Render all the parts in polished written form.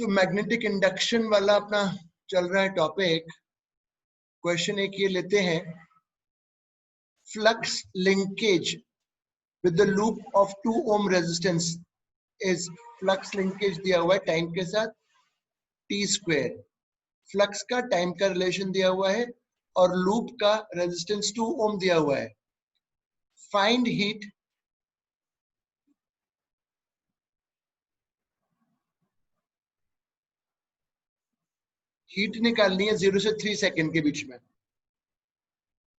तो magnetic induction वाला अपना चल रहा है टॉपिक। क्वेश्चन एक ये लेते हैं, flux linkage with the loop of 2 ohm resistance is, flux linkage दिया हुआ है टाइम के साथ टी स्क्वायर, फ्लक्स का टाइम का रिलेशन दिया हुआ है और लूप का रेजिस्टेंस 2 ओम दिया हुआ है। फाइंड हीट हीट निकालनी है 0 से 3 सेकंड के बीच में।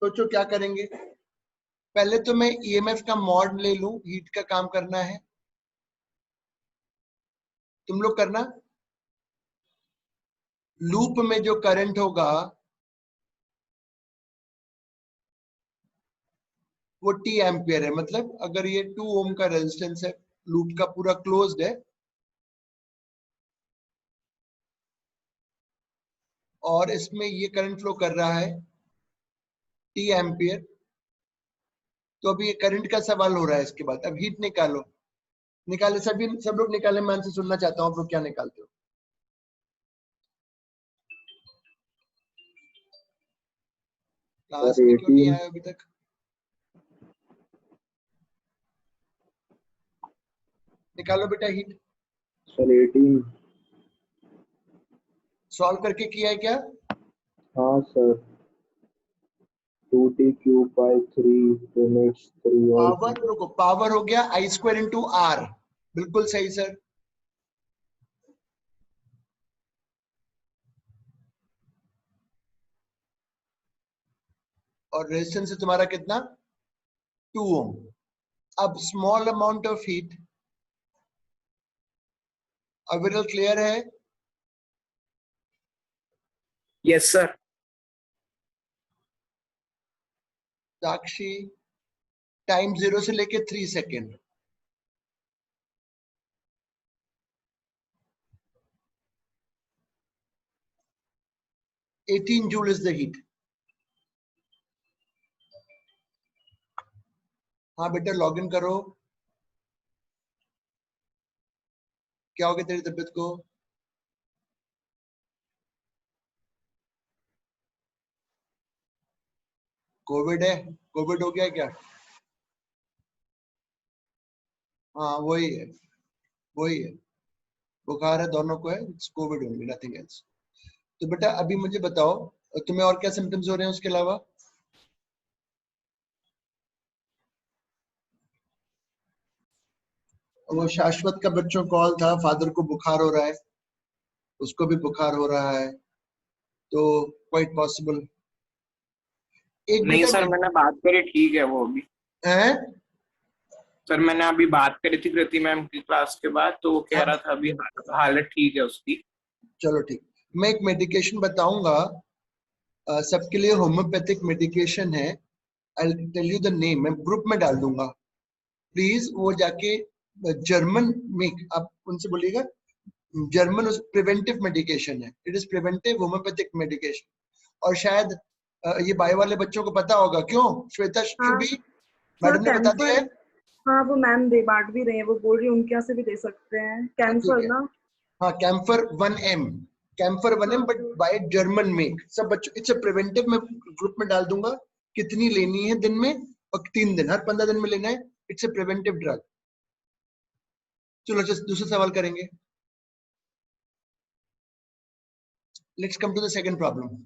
सोचो क्या करेंगे। पहले तो मैं ईएमएफ का मॉड ले लूं, हीट का काम करना है, तुम लोग करना। लूप में जो करंट होगा वो टी एम्पियर है, मतलब अगर ये 2 ओम का रेजिस्टेंस है, लूप का पूरा क्लोज्ड है और इसमें ये करंट फ्लो कर रहा है टी एम्पियर, तो अभी ये करंट का सवाल हो रहा है। इसके बाद अब हीट निकालो। निकाले सब लोग निकाले, मैं आंसर सुनना चाहता हूँ आप लोग क्या निकालते हो। क्लास में क्यों नहीं आए अभी तक? निकालो बेटा हीट। सर 18। सॉल्व करके किया है क्या? हाँ sir, 2t cube by 3 next 3 और पावर, रुको, पावर हो गया आई स्क्वायर इंटू आर, बिल्कुल सही सर। और रेजिस्टेंस है तुम्हारा कितना? 2 ओम। अब small amount of heat, Aviral clear है? Yes sir. साक्षी, टाइम 0 से लेके 3 second. Eighteen joule is the heat. हाँ बेटा लॉग इन करो। क्या हो गया तेरी तबीयत को? कोविड है? कोविड हो गया क्या? हाँ वही है, वही है, बुखार है, दोनों को है, कोविड होंगे, नथिंग एल्स। तो बेटा अभी मुझे बताओ तुम्हें और क्या सिम्टम्स हो रहे हैं उसके अलावा? वो शाश्वत का बच्चों कॉल था, फादर को बुखार हो रहा है, उसको भी बुखार हो रहा है, तो क्वाइट पॉसिबल। एक नहीं बेटा सर, मैंने बात करी, ठीक है वो अभी। है? सर मैंने अभी बात करी थी कृति मैम की क्लास के बाद, तो वो कह रहा था अभी हालत ठीक है उसकी। चलो ठीक। मैं एक मेडिकेशन बताऊंगा, सबके लिए होम्योपैथिक मेडिकेशन है। I tell you the name, मैं ग्रुप में डाल दूंगा, प्लीज वो जाके जर्मन मेक, आप उनसे बोलिएगा, जर्मन प्रिवेंटिव मेडिकेशन है, it is preventive homeopathic medication. और शायद ये बायो वाले बच्चों को पता होगा, क्यों श्वेता? शुभी मैडम ने बता दिया है। हाँ वो मैम दे बांट भी रही है, वो बोल रही है उनके यहाँ से भी दे सकते हैं, कैंसर ना। हाँ camphor 1M, camphor 1M, but by German make. सब बच्चों, इट्स अ प्रिवेंटिव, मैं ग्रुप में डाल दूंगा कितनी लेनी है दिन में, और 3 दिन, हर 15 दिन में लेना है। It's a preventive drug. चलो दूसरा सवाल करेंगे। Let's come to the second problem.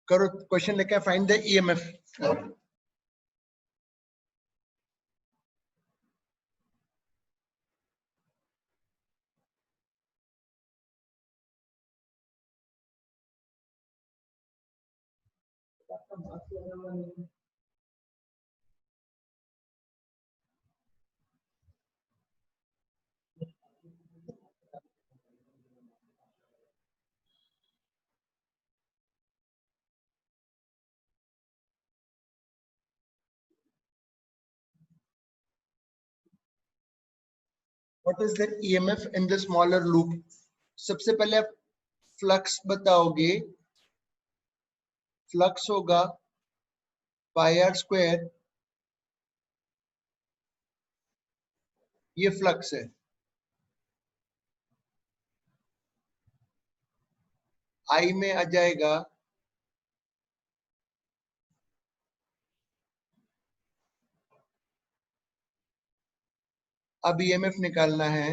करो क्वेश्चन लेके, find the EMF. What is the EMF in the smaller loop? सबसे पहले आप फ्लक्स बताओगे. फ्लक्स होगा पाई आर स्क्वायर. ये फ्लक्स है. आई में आ जाएगा अब EMF निकालना है.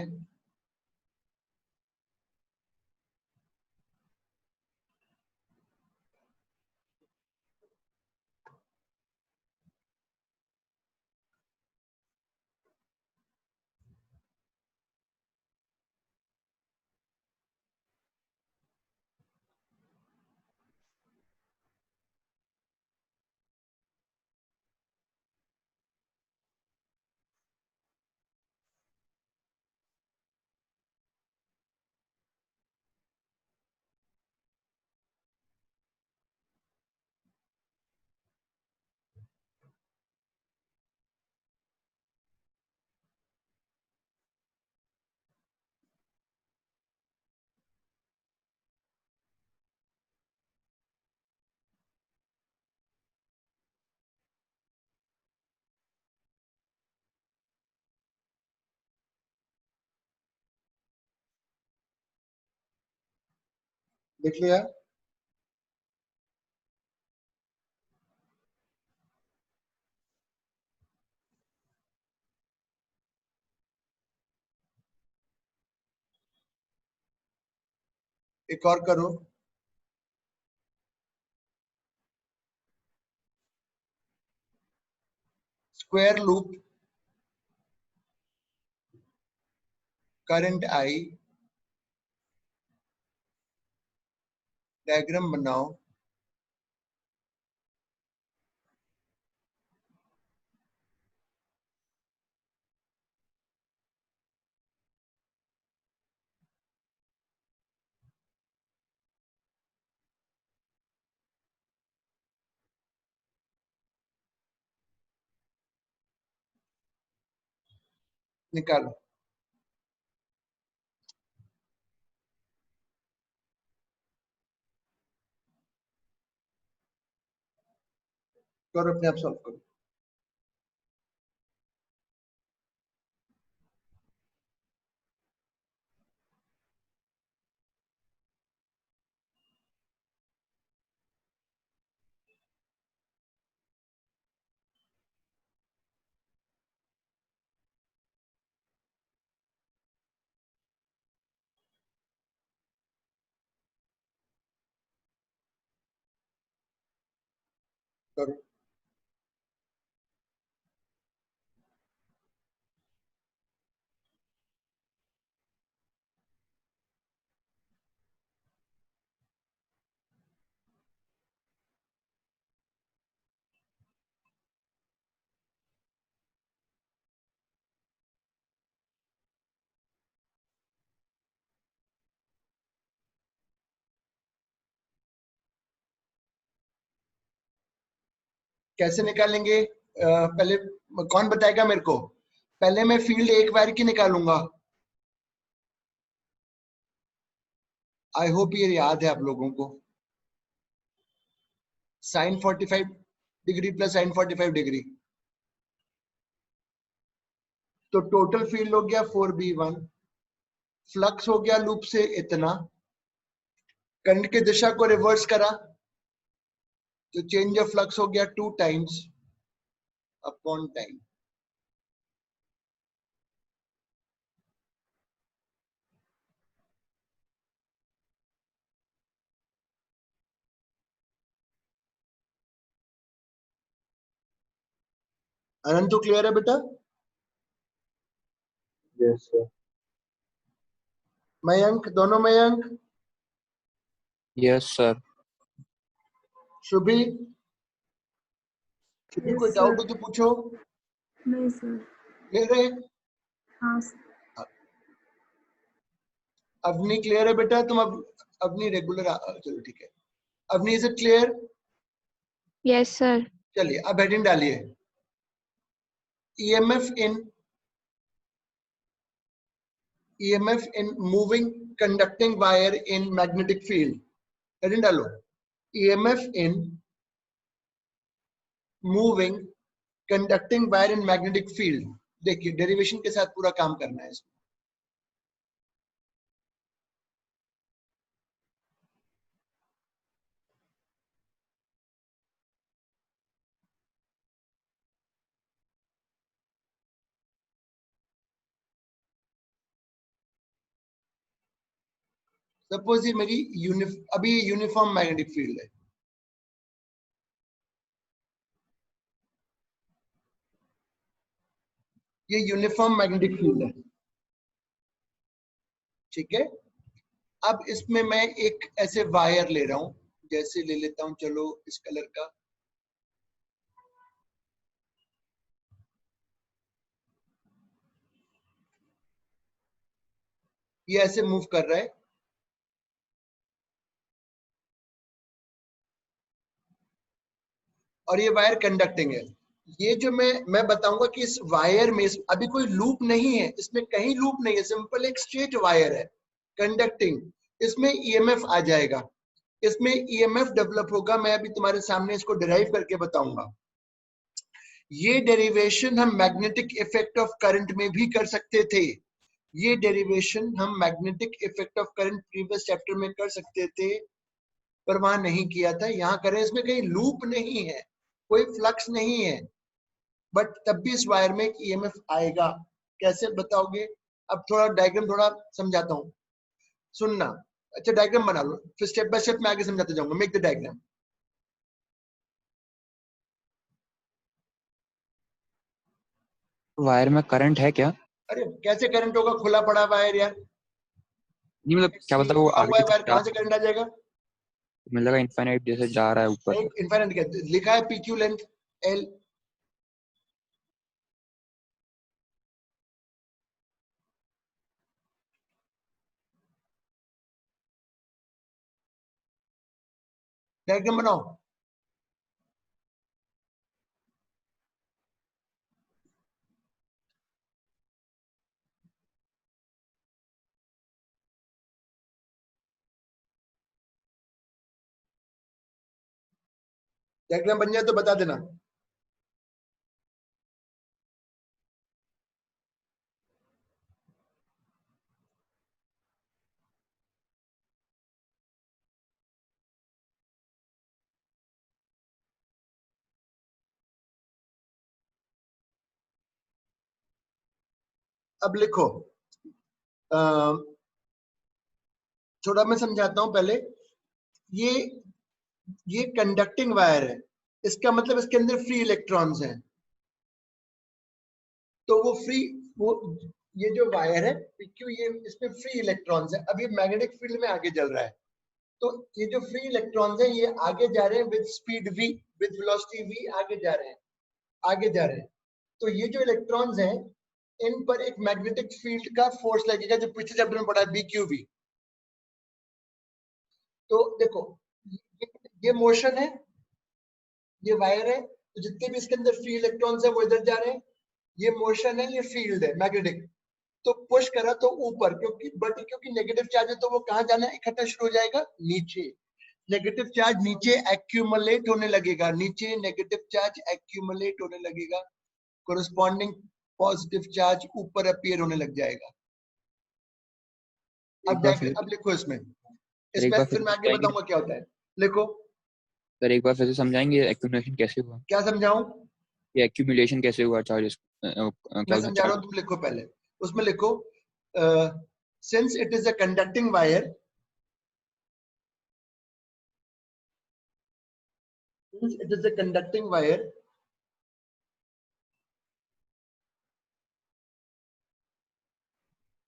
देख लिया. एक और करो. Square loop current I. Diagram बनाओ. निकालो. करो अपने आप सॉल्व करो. करो. कैसे निकालेंगे? पहले कौन बताएगा मेरे को? पहले मैं फील्ड एक वायर की निकालूंगा. आई होप ये याद है आप लोगों को. Sine 45 degree plus sine 45 degree. तो टोटल फील्ड हो गया 4B1. फ्लक्स हो गया लूप से इतना. करंट की दिशा को रिवर्स करा तो चेंज ऑफ फ्लक्स हो गया 2 टाइम्स अपॉन टाइम. अनंत तो क्लियर है बेटा? Yes, sir. मयंक, दोनों Mayank. Yes sir. Shubhi, Shubhi Yes, कोई sir. डाउट हो तो पूछो. नहीं सर. क्लियर है? हाँ सर. अवनी क्लियर है बेटा? तुम अब अवनी रेगुलर चलो ठीक है. Avani is it clear? Yes sir. चलिए अब हेडिंग डालिए. EMF in EMF in moving conducting wire in magnetic field. Heading डालो, EMF in moving conducting wire in magnetic field. देखिए डेरिवेशन के साथ पूरा काम करना है इसमें. सपोज ये मेरी अभी यूनिफॉर्म मैग्नेटिक फील्ड है. ये यूनिफॉर्म मैग्नेटिक फील्ड है, ठीक है. अब इसमें मैं एक ऐसे वायर ले रहा हूं, जैसे ले लेता हूं, चलो इस कलर का. ये ऐसे मूव कर रहा है, और ये वायर कंडक्टिंग है. ये जो मैं बताऊंगा कि इस वायर में अभी कोई लूप नहीं है, इसमें कहीं लूप नहीं है, सिंपल एक स्ट्रेट वायर है कंडक्टिंग. इसमें ईएमएफ आ जाएगा, इसमें ईएमएफ डेवलप होगा. मैं अभी तुम्हारे सामने इसको डिराइव करके बताऊंगा. ये डेरिवेशन हम मैग्नेटिक इफेक्ट ऑफ करंट में भी कर सकते थे. ये डेरिवेशन हम magnetic effect of current previous chapter में कर सकते थे, पर वहां नहीं किया था. यहाँ करें, इसमें कहीं लूप नहीं है, कोई फ्लक्स नहीं है, बट तब भी इस वायर में एक ईएमएफ आएगा. कैसे बताओगे? अब थोड़ा डायग्राम थोड़ा समझाता हूँ, सुनना. अच्छा डायग्राम बना लो, फिर स्टेप बाय स्टेप मैं आगे समझाते जाऊंगा. Make the diagram. वायर में करंट है क्या? अरे कैसे करंट होगा, खुला पड़ा वायर यार. नहीं मतलब क्या पता वो आगे वायर तक कहां से करंट आ जाएगा? मुझे लगा इनफाइनाइट जैसे जा रहा है ऊपर. इनफाइनाइट क्या लिखा है? PQ length L. डायग्राम बनाओ. डायग्राम बन जाए तो बता देना. अब लिखो, थोड़ा मैं समझाता हूं पहले. ये कंडक्टिंग वायर है, इसका मतलब इसके अंदर फ्री इलेक्ट्रॉन्स हैं. तो वो ये जो वायर है PQ, ये इसमें फ्री इलेक्ट्रॉन्स है. अभी मैग्नेटिक फील्ड में आगे चल रहा है, तो ये जो फ्री इलेक्ट्रॉन्स हैं ये आगे जा रहे हैं with speed v, with velocity v, आगे जा रहे हैं. तो ये जो इलेक्ट्रॉन्स हैं, इन पर एक मैग्नेटिक फील्ड का फोर्स लगेगा, जो पिछले चैप्टर में पढ़ा है, BQV. तो देखो ये मोशन है, ये वायर है, तो जितने भी इसके अंदर फ्री इलेक्ट्रॉन्स है वो इधर जा रहे हैं. ये मोशन है, ये फील्ड है मैग्नेटिक. तो पुश करा तो ऊपर, क्योंकि नेगेटिव चार्ज है, तो वो कहां जाना है? इकट्ठा शुरू हो जाएगा नीचे. नेगेटिव चार्ज नीचे एक्यूमुलेट होने लगेगा, नीचे नेगेटिव चार्ज एक्यूमुलेट होने लगेगा. कोरस्पॉन्डिंग पॉजिटिव चार्ज ऊपर अपीयर होने लग जाएगा. अब लिखो इसमें फिर मैं आगे बताऊंगा क्या होता है. लिखो सर, एक बार फिर से समझाएंगे एक्यूमुलेशन कैसे हुआ? क्या समझाऊं? ये एक्यूमुलेशन कैसे हुआ चार्जेस? मैं समझा रहा हूं, तुम लिखो पहले. उसमें लिखो, since it is a conducting wire,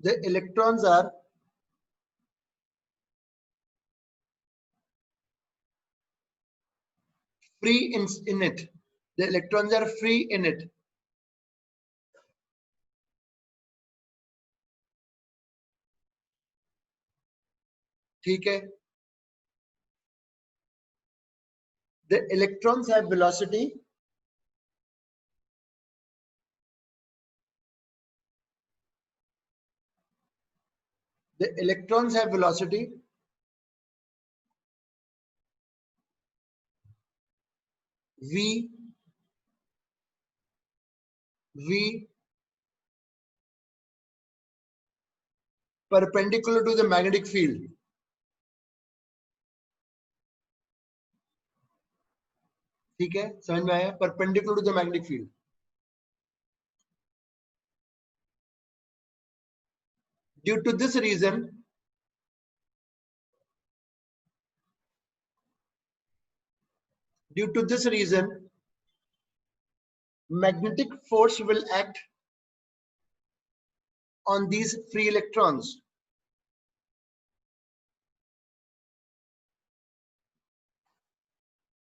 the electrons are free in it. The electrons are free in it. ठीक है. The electrons have velocity The electrons have velocity v perpendicular to the magnetic field. ठीक है, समझ में आया? Perpendicular to the magnetic field. Due to this reason, magnetic force will act on these free electrons.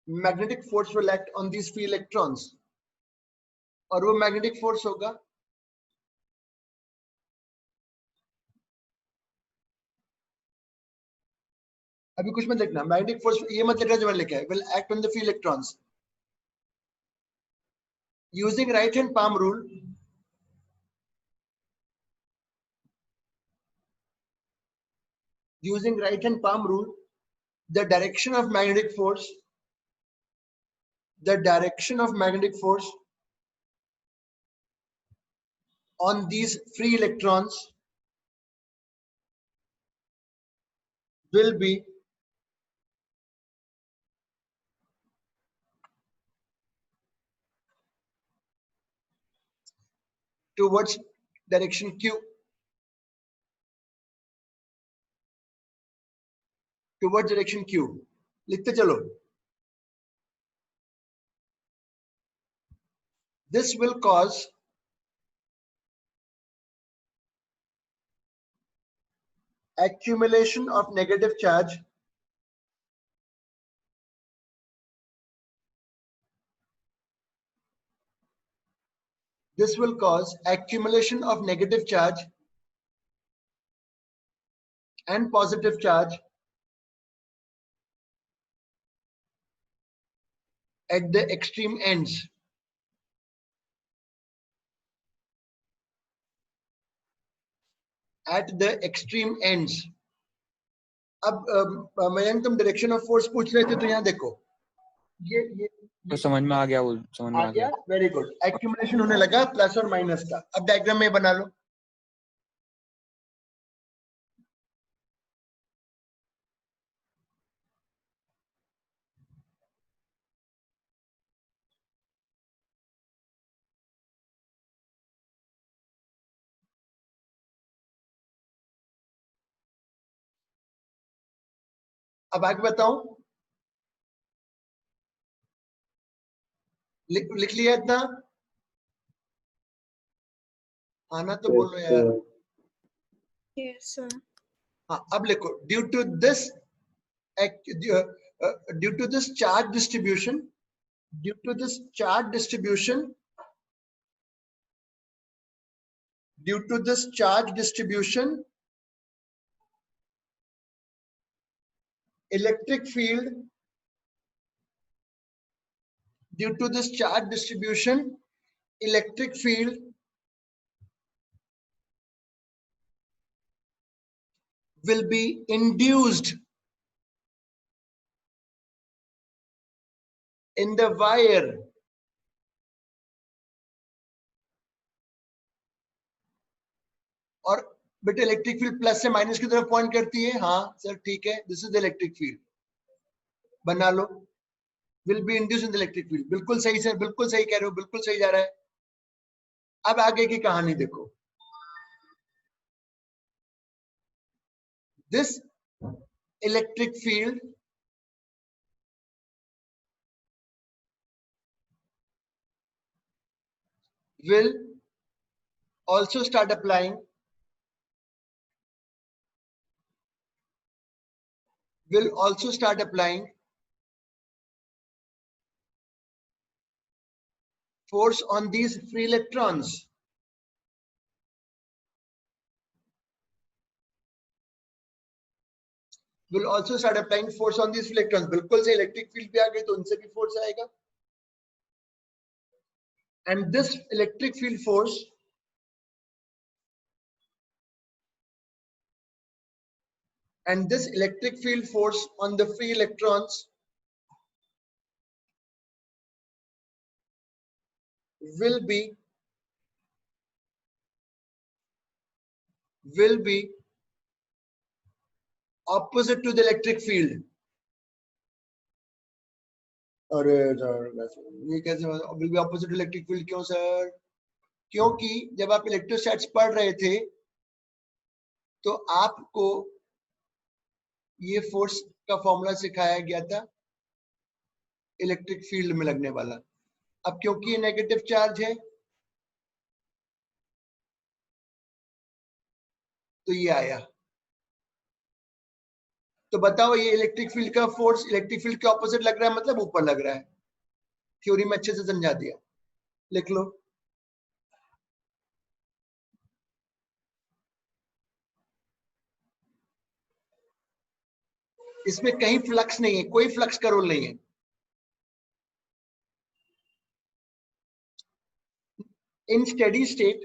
Magnetic force will act on these free electrons. और वो magnetic force होगा अभी कुछ मत लिखना, magnetic force ये मत लिखना जो मैंने लिखा है, will act on the free electrons. Using right hand palm rule, the direction of magnetic force on these free electrons will be towards direction Q. Towards direction Q. लिखते चलो. This will cause accumulation of negative charge and positive charge at the extreme ends. At the extreme ends. अब मयंक तुम direction of force पूछ रहे थे तो यहाँ देखो ये तो समझ में आ गया, वो समझ में आ गया. Very good. एक्यूमुलेशन होने लगा प्लस और माइनस का. अब डायग्राम में बना लो. अब आगे बताऊं, लिख लिया इतना? आना तो बोलो यार. Yes, sir. हाँ, अब लिखो. Due to this charge distribution, electric field will be induced in the wire और बेटे इलेक्ट्रिक फील्ड प्लस से माइनस की तरफ पॉइंट करती है. हाँ सर ठीक है. This is the electric field. बना लो. Will be induced in the electric field. बिल्कुल सही सर, बिल्कुल सही कह रहे हो, बिल्कुल सही जा रहा है. अब आगे की कहानी देखो. This electric field will also start applying force on these free electrons. बिल्कुल से इलेक्ट्रिक फील्ड भी आ गई तो उनसे भी फोर्स आएगा. And this electric field force and this electric field force on the free electrons will be opposite to the electric field. अरे ये कैसे will be opposite to electric field? क्यों सर? क्योंकि जब आप इलेक्ट्रोस्टैटिक्स पढ़ रहे थे तो आपको ये फोर्स का फॉर्मूला सिखाया गया था इलेक्ट्रिक फील्ड में लगने वाला। अब क्योंकि ये नेगेटिव चार्ज है तो ये आया। तो बताओ ये इलेक्ट्रिक फील्ड का फोर्स इलेक्ट्रिक फील्ड के ऑपोजिट लग रहा है, मतलब ऊपर लग रहा है। थ्योरी में अच्छे से समझा दिया, लिख लो। इसमें कहीं फ्लक्स नहीं है, कोई फ्लक्स का रोल नहीं है। in steady state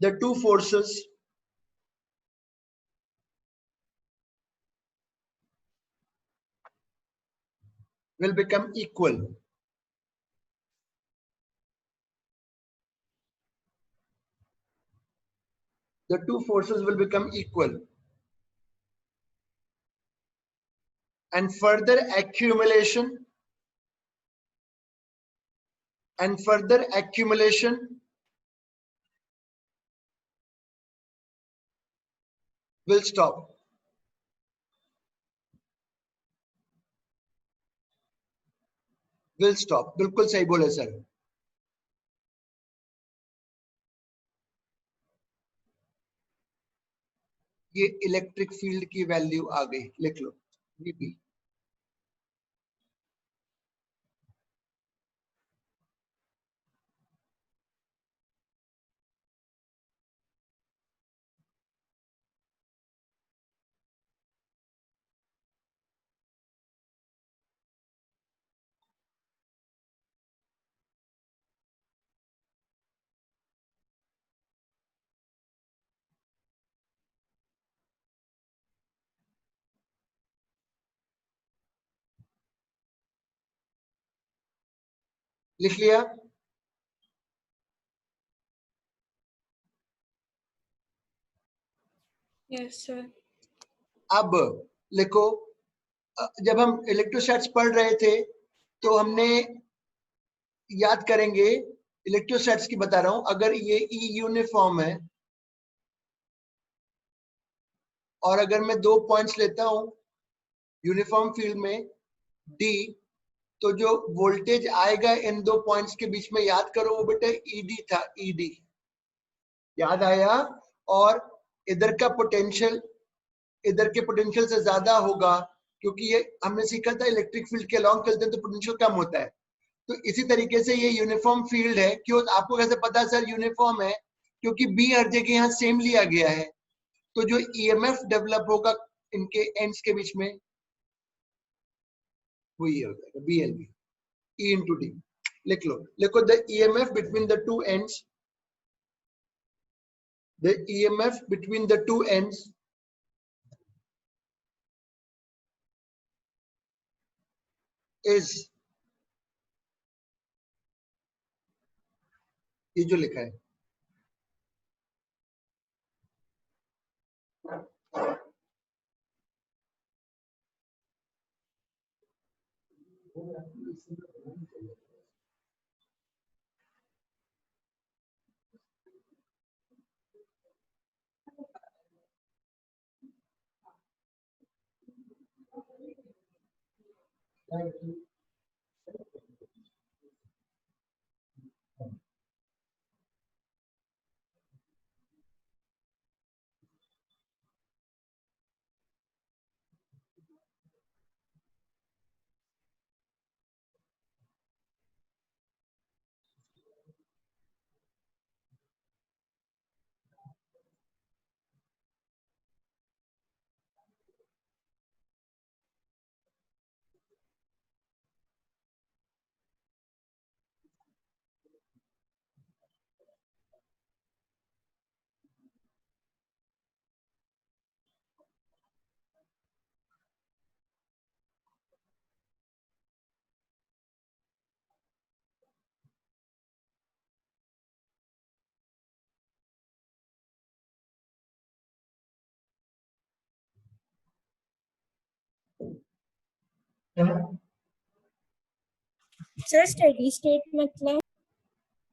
the two forces will become equal. The two forces will become equal, and further accumulation will stop. बिल्कुल सही बोले सर। ये इलेक्ट्रिक फील्ड की वैल्यू आ गई, लिख लो VP। लिख लिया? Yes, sir. अब लिखो, जब हम इलेक्ट्रोस्टैटिक्स पढ़ रहे थे तो हमने याद करेंगे, इलेक्ट्रोस्टैटिक्स की बता रहा हूं, अगर ये E यूनिफॉर्म है और अगर मैं 2 पॉइंट्स लेता हूं यूनिफॉर्म फील्ड में D, तो जो वोल्टेज आएगा इन 2 पॉइंट्स के बीच में, याद करो वो बेटा ED था, ED याद आया। और इधर का पोटेंशियल इधर के पोटेंशियल से ज्यादा होगा, क्योंकि ये हमने सीखा था इलेक्ट्रिक फील्ड के अलॉन्ग चलते हैं तो पोटेंशियल कम होता है। तो इसी तरीके से ये यूनिफॉर्म फील्ड है। क्यों आपको कैसे पता सर यूनिफॉर्म है? क्योंकि बी हर जगह यहाँ सेम लिया गया है, तो जो ईएमएफ डेवलप होगा इनके एंड्स के बीच में वो ये हो जाएगा BLB E into D। लिख लो, लिखो the EMF between the two ends, the EMF between the two ends is, ये जो लिखा है सर स्टेडी स्टेट मतलब?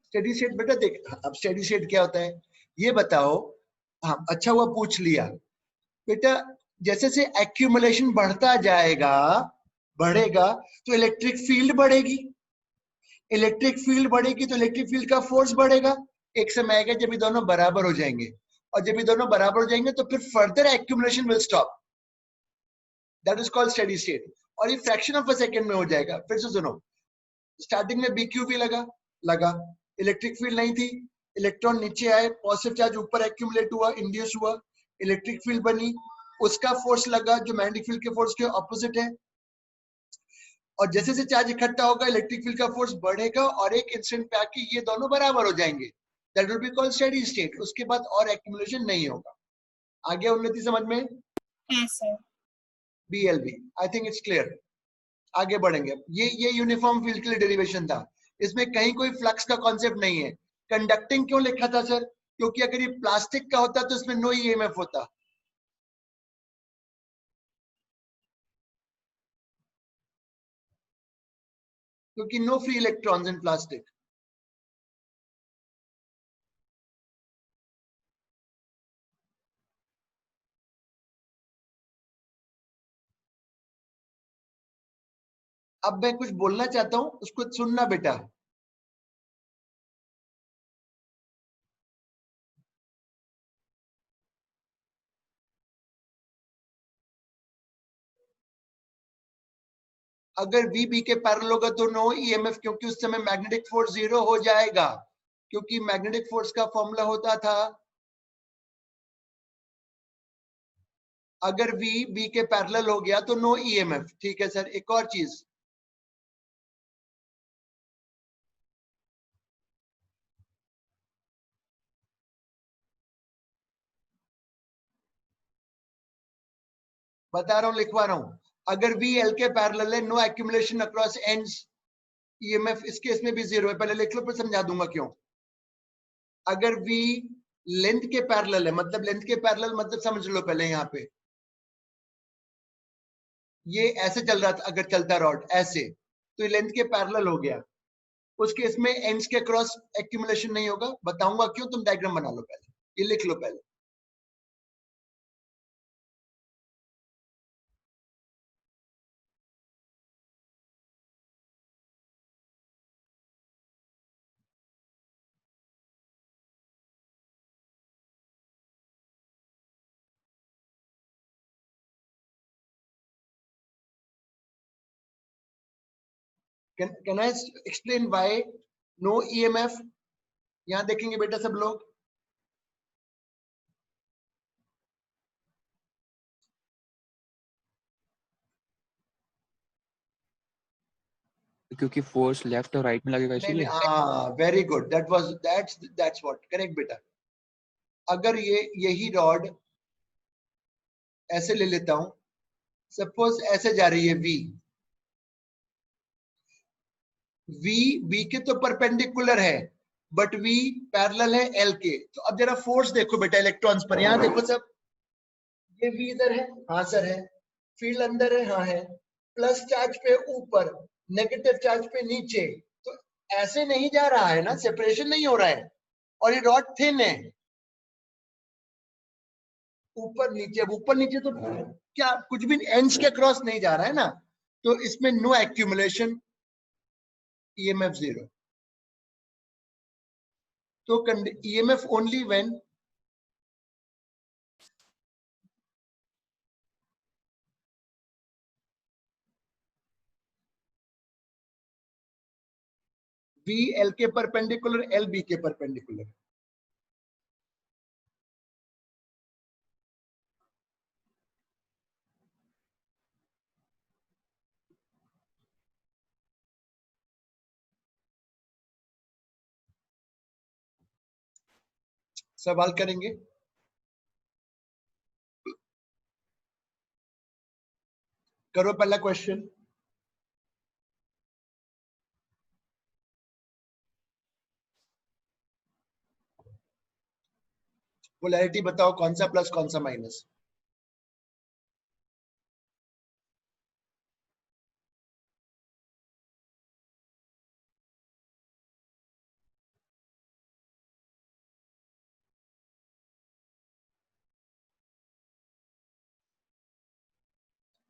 स्टेडी स्टेट बेटा देख, अब स्टेडी स्टेट क्या होता है ये बताओ। हाँ अच्छा हुआ पूछ लिया बेटा। जैसे से एक्यूमुलेशन बढ़ता जाएगा, बढ़ेगा, तो इलेक्ट्रिक फील्ड बढ़ेगी। इलेक्ट्रिक फील्ड बढ़ेगी तो इलेक्ट्रिक फील्ड का फोर्स बढ़ेगा। एक समय आएगा जब ये दोनों बराबर हो जाएंगे, और जब ये दोनों बराबर हो जाएंगे तो फिर further accumulation will stop. That is called steady state. और ये फ्रैक्शन ऑफ अ सेकंड में हो जाएगा। फिर से सुनो, स्टार्टिंग में बीक्यूबी लगा, इलेक्ट्रिक फील्ड नहीं थी, इलेक्ट्रॉन नीचे आए, पॉजिटिव चार्ज ऊपर एक्यूमुलेट हुआ, इंड्यूस हुआ, इलेक्ट्रिक फील्ड बनी, उसका फोर्स लगा जो मैग्नेटिक फील्ड के फोर्स के ऑपोजिट है, और जैसे से चार्ज इकट्ठा होगा इलेक्ट्रिक फील्ड का फोर्स बढ़ेगा और एक इंस्टेंट पे आके ये दोनों बराबर हो जाएंगे। That will be called steady state. उसके बाद और एक्यूमुलेशन नहीं होगा। आगे उन्नति समझ में? हाँ sir. BLB I think it's clear. आगे बढ़ेंगे। ये यूनिफॉर्म फील्ड के लिए डेरिवेशन था। इसमें कहीं कोई फ्लक्स का कॉन्सेप्ट नहीं है। कंडक्टिंग क्यों लिखा था सर? क्योंकि अगर ये प्लास्टिक का होता तो इसमें नो EMF होता। क्योंकि no free electrons in plastic. अब मैं कुछ बोलना चाहता हूं, उसको सुनना बेटा। अगर VB के पैरेलल होगा तो नो EMF, क्योंकि उस समय मैग्नेटिक फोर्स 0 हो जाएगा। क्योंकि मैग्नेटिक फोर्स का फॉर्मूला होता था, अगर V के पैरेलल हो गया तो नो EMF। ठीक है सर। एक और चीज, बता रहा हूं, लिखवा रहा हूं। अगर V L के पैरेलल है, no accumulation across ends, EMF इस केस में भी 0 है। पहले लिख लो फिर समझा दूंगा क्यों। अगर V लेंथ के पैरेलल है, मतलब लेंथ के पैरेलल मतलब समझ लो पहले। यहाँ पे ये ऐसे चल रहा था, अगर चलता रॉड ऐसे, तो ये लेंथ के पैरेलल हो गया। उस केस में एंड्स के क्रॉस एक्यूमुलेशन नहीं होगा। बताऊंगा क्यों, तुम डायग्राम बना लो पहले, ये लिख लो पहले। Can I explain why no EMF? यहां देखेंगे बेटा सब लोग। क्योंकि फोर्स लेफ्ट और राइट में लगेगा नहीं इसीलिए। हाँ, very good, that's what, correct बेटा। अगर यही रॉड ऐसे ले लेता हूं, सपोज ऐसे जा रही है V के तो परपेंडिकुलर है, बट V पैरेलल है L के। तो अब जरा फोर्स देखो बेटा इलेक्ट्रॉन्स पर। यहां देखो सब, ये V इधर है, हाँ सर है, फील्ड अंदर है, हाँ है, प्लस चार्ज पे ऊपर, नेगेटिव चार्ज पे नीचे। तो ऐसे नहीं जा रहा है ना, सेपरेशन नहीं हो रहा है, और ये रॉड थिन है, ऊपर नीचे। अब ऊपर नीचे तो क्या कुछ भी एंड्स के क्रॉस नहीं जा रहा है ना, तो इसमें नो एक्यूमुलेशन, EMF 0। तो EMF only when V L के परपेंडिकुलर, L B के परपेंडिकुलर। सवाल करेंगे? करो पहला क्वेश्चन। पोलैरिटी बताओ, कौन सा प्लस कौन सा माइनस?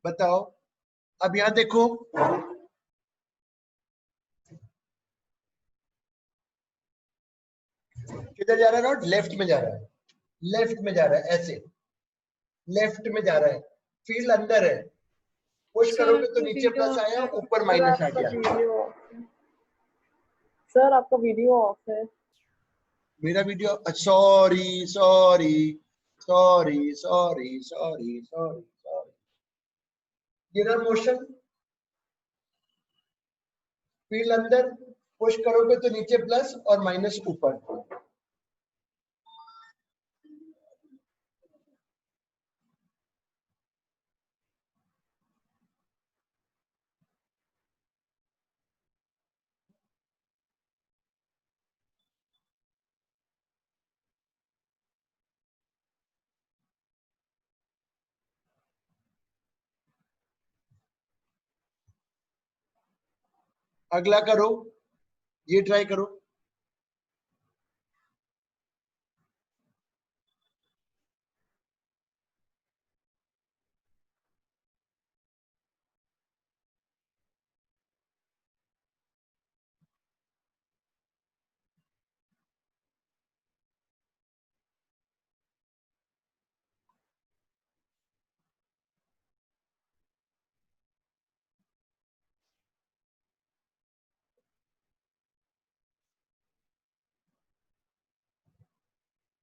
बताओ। अब यहाँ देखो, किधर जा रहा है नोट? लेफ्ट में जा रहा है, लेफ्ट में जा रहा है, ऐसे लेफ्ट में जा रहा है, फील्ड अंदर है। पुश सर करोगे तो आपका नीचे वीडियो प्लस ऑफ आया, है। ऊपर सर माइनस आ आपका गया। वीडियो ऑफ है। सर आपका वीडियो ऑफ है। मेरा video, sorry sorry sorry sorry sorry sorry sorry. Gear motion, field अंदर, पुश करोगे तो नीचे प्लस और माइनस ऊपर। अगला करो, ये ट्राई करो।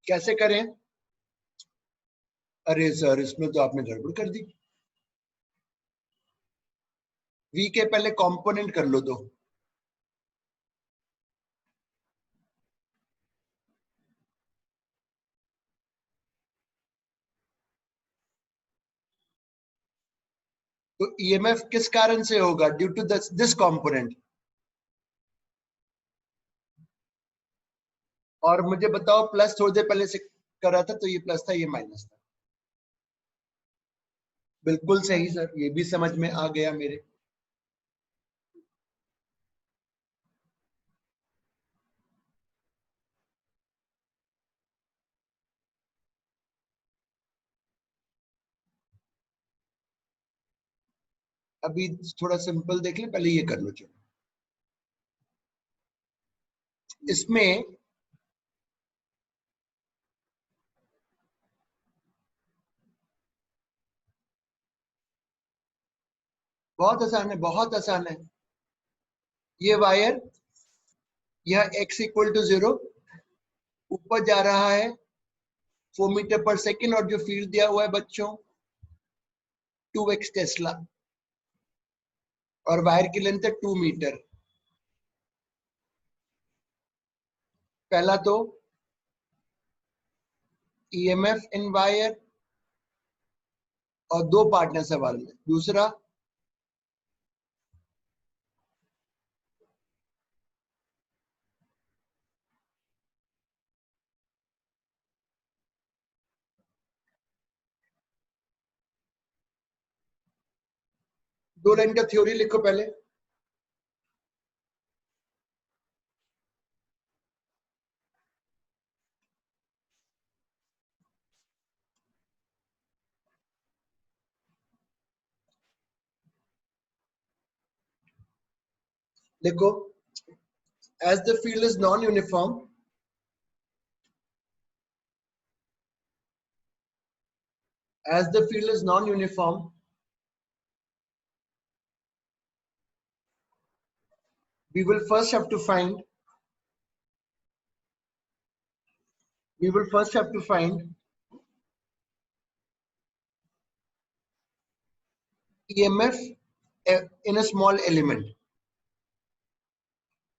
कैसे करें? अरे सर, इसमें तो आपने गड़बड़ कर दी। वी के पहले कंपोनेंट कर लो दो। तो ईएमएफ किस कारण से होगा? Due to this component. और मुझे बताओ, प्लस थोड़ी देर पहले से कर रहा था तो ये प्लस था, ये माइनस था। बिल्कुल सही सर, ये भी समझ में आ गया मेरे। अभी थोड़ा सिंपल देख ले, पहले ये कर लो। चलो, इसमें बहुत आसान है, बहुत आसान है। ये वायर, यह x इक्वल टू 0 ऊपर जा रहा है 4 मीटर पर सेकेंड, और जो फील्ड दिया हुआ है बच्चों 2x टेस्ला, और वायर की लेंथ है 2 मीटर। पहला तो ईएमएफ इन वायर, और दो पार्टनर सवाल में। दूसरा, दो लाइन का थ्योरी लिखो पहले। लिखो, as the field is non-uniform, as the field is non-uniform, we will first have to find, we will first have to find EMF in a small element.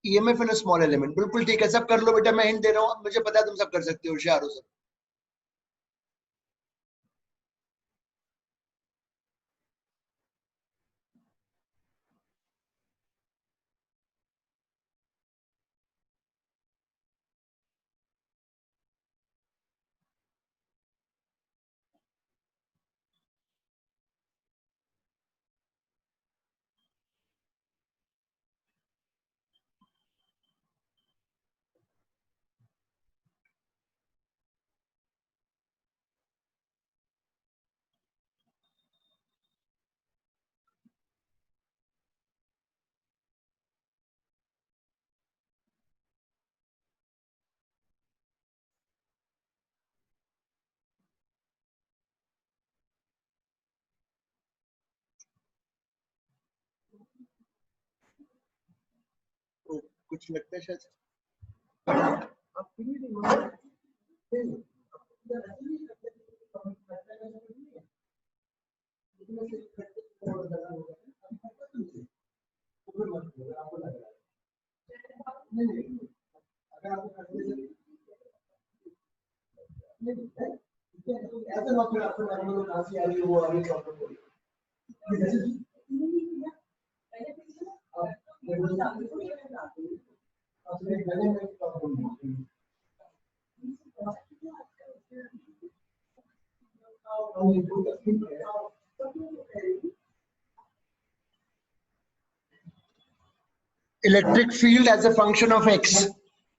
EMF in a small element, बिल्कुल ठीक है, सब कर लो बेटा, मैं hint दे रहा हूँ, मुझे पता है तुम सब कर सकते हो, होशियार हो सब। कुछ लगता है शायद आप फ्री नहीं हो। नहीं, अगर आपको करने से ऐसा ना फिर आपको नॉर्मल खांसी आ रही है वो आ रही है प्रॉब्लम हो रही है। अपने गले में प्रॉब्लम होती है। Electric field as a function of x,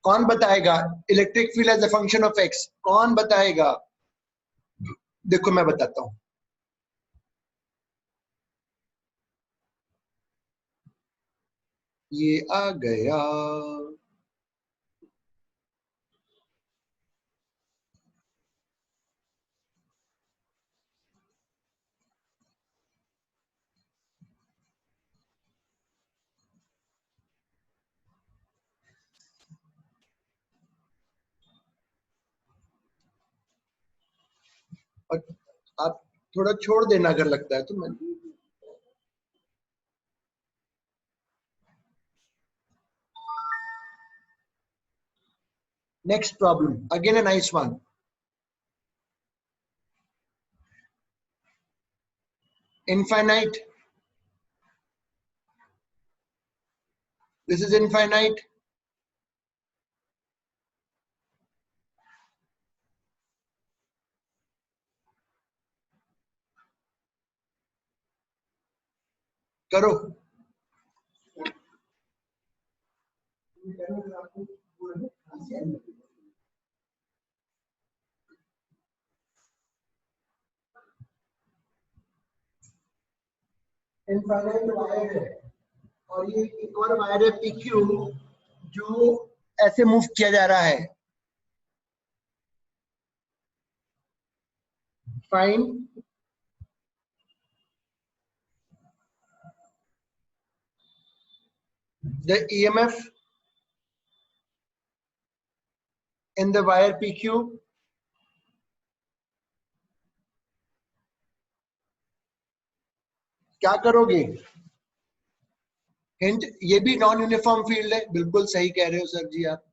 कौन बताएगा? Electric field as a function of x कौन बताएगा? देखो मैं बताता हूं। ये आ गया, और आप थोड़ा छोड़ देना अगर लगता है तो। मैं next problem, again a nice one. Infinite, this is infinite, करो। इनफाइनाइट वायर है और ये एक और वायर है PQ जो ऐसे मूव किया जा रहा है। Find the EMF in the wire PQ. क्या करोगे? हिंट, ये भी नॉन यूनिफॉर्म फील्ड है, बिल्कुल सही कह रहे हो सर जी आप।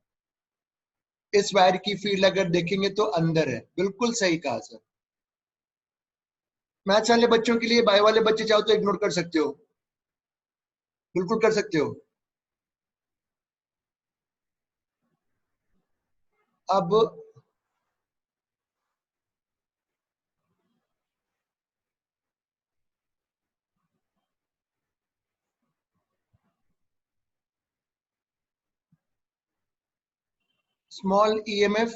इस वायर की फील्ड अगर देखेंगे तो अंदर है, बिल्कुल सही कहा सर। मैथ्स वाले बच्चों के लिए, बायो वाले बच्चे चाहो तो इग्नोर कर सकते हो, बिल्कुल कर सकते हो। अब small EMF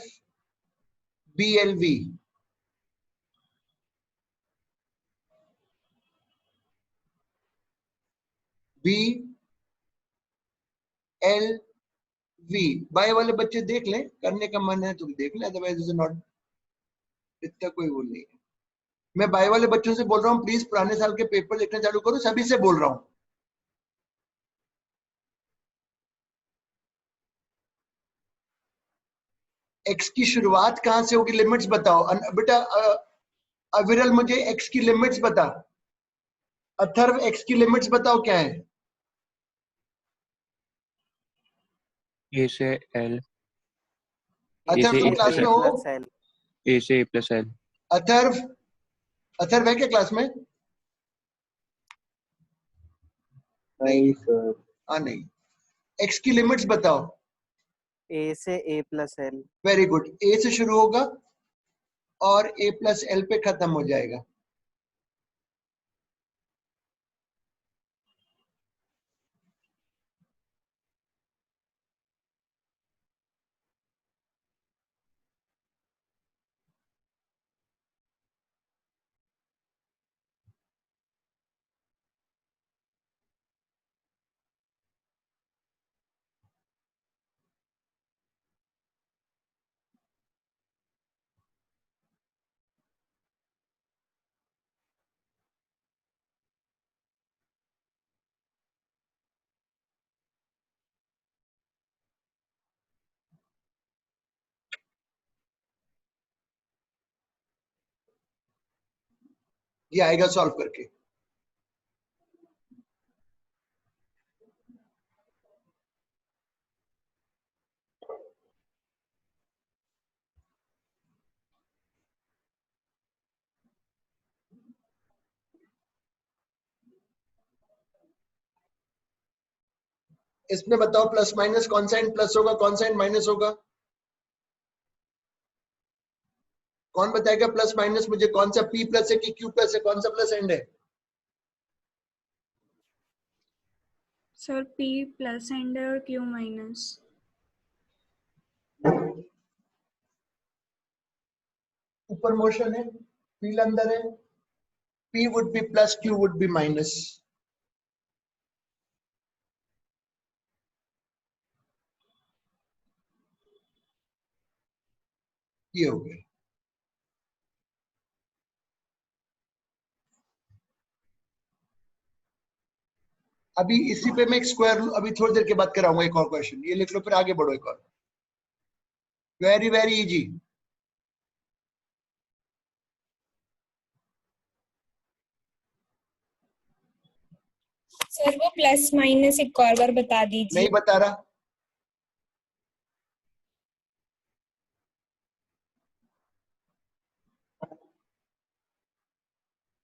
BLV, BLV bio वाले बच्चे देख लें, करने का मन है तो देख लें, अदरवाइज इज नॉट, इतना कोई वो नहीं है। मैं बायो वाले बच्चों से बोल रहा हूँ प्लीज पुराने साल के पेपर लिखना चालू करो, सभी से बोल रहा हूँ। एक्स की शुरुआत कहां से होगी? लिमिट्स बताओ बेटा। अविरल मुझे एक्स की लिमिट्स बता। अथर्व एक्स की लिमिट्स बताओ क्या है? ए से एल, ए अथर्व से तुम ए क्लास प्लस में एल, हो? ए से ए प्लस एल। अथर्व, अथर्व है क्या क्लास में? नहीं सर। हाँ नहीं। एक्स की लिमिट्स बताओ। ए से ए प्लस एल। वेरी गुड, ए से शुरू होगा और ए प्लस एल पे खत्म हो जाएगा। ये आएगा सॉल्व करके। इसमें बताओ प्लस माइनस कौन सा एंड प्लस होगा, कौन सा एंड माइनस होगा? कौन बताएगा प्लस माइनस मुझे? कौन सा P प्लस है कि Q प्लस है? कौन सा प्लस एंड है? सर P प्लस एंड है और Q माइनस। ऊपर मोशन है, P अंदर है, P would be plus, Q would be minus. ये हो गया। अभी इसी पे मैं एक स्क्वायर अभी थोड़ी देर के बाद कराऊंगा एक और क्वेश्चन, ये लिख लो फिर आगे बढ़ो। एक और वेरी वेरी इजी। सर वो प्लस माइनस एक और बार बता दीजिए। नहीं बता रहा।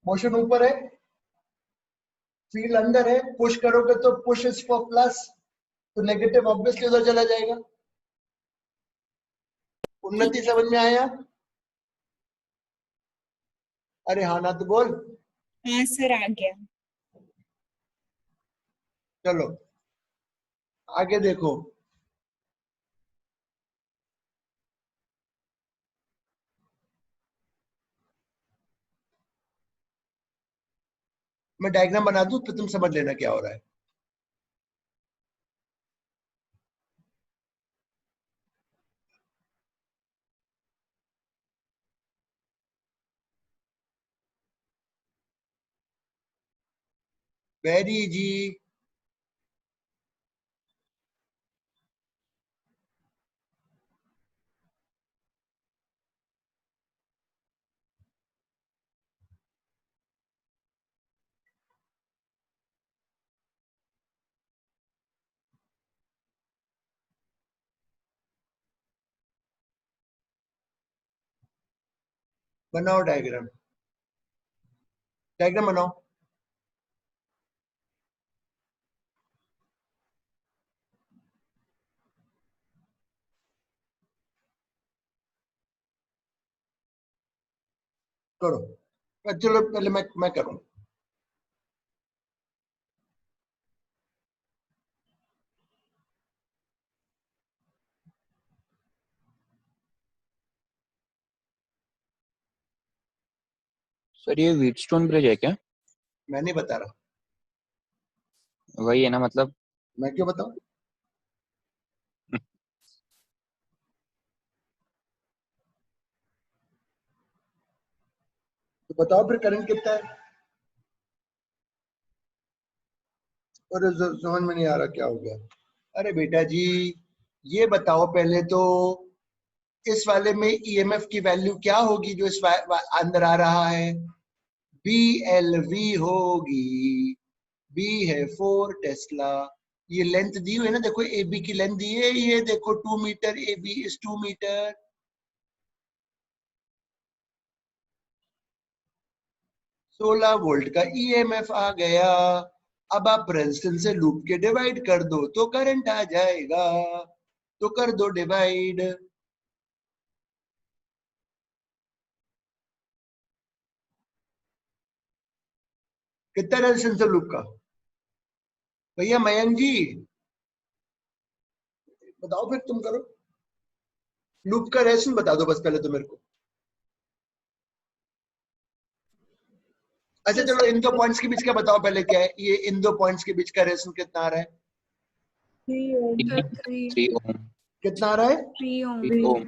मोशन ऊपर है, फील्ड अंदर है, पुश करोगे तो पुश इज फॉर प्लस, तो नेगेटिव ऑब्वियसली उधर चला जाएगा। उन्नति समझ में आया? अरे हाँ ना तो बोल। हाँ सर आ गया। चलो आगे देखो। मैं डायग्राम बना दूं तो तुम समझ लेना क्या हो रहा है। Very easy. बनाओ डायग्राम, डायग्राम बनाओ। करो। चलो पहले मैं करूं। सर ये व्हीटस्टोन ब्रिज है क्या? मैं नहीं बता रहा। वही है ना मतलब? मैं क्यों बताऊं? तो बताओ फिर करंट कितना है। और समझ में नहीं आ रहा क्या हो गया। अरे बेटा जी ये बताओ पहले तो इस वाले में ईएमएफ की वैल्यू क्या होगी जो इस अंदर आ रहा है? BLV होगी। B है 4 टेस्ला। ये लेंथ दी हुई है ना, देखो AB की लेंथ दी है, ये देखो 2 metre, AB is 2 metre. 16 volt का ईएमएफ आ गया। अब आप रेजिस्टेंस से लूप के डिवाइड कर दो तो करंट आ जाएगा। तो कर दो डिवाइड। कितना रेजिस्टेंस है लूप का? भैया मयंक जी बताओ, फिर तुम करो। लूप का रेजिस्टेंस बता दो बस पहले तो मेरे को। अच्छा चलो इन दो पॉइंट्स के बीच का बताओ पहले क्या है ये, इन दो पॉइंट्स के बीच का रेजिस्टेंस कितना आ रहा है? 3 ओम। 3 ओम। कितना आ रहा है? 3 ओम। 3 ओम।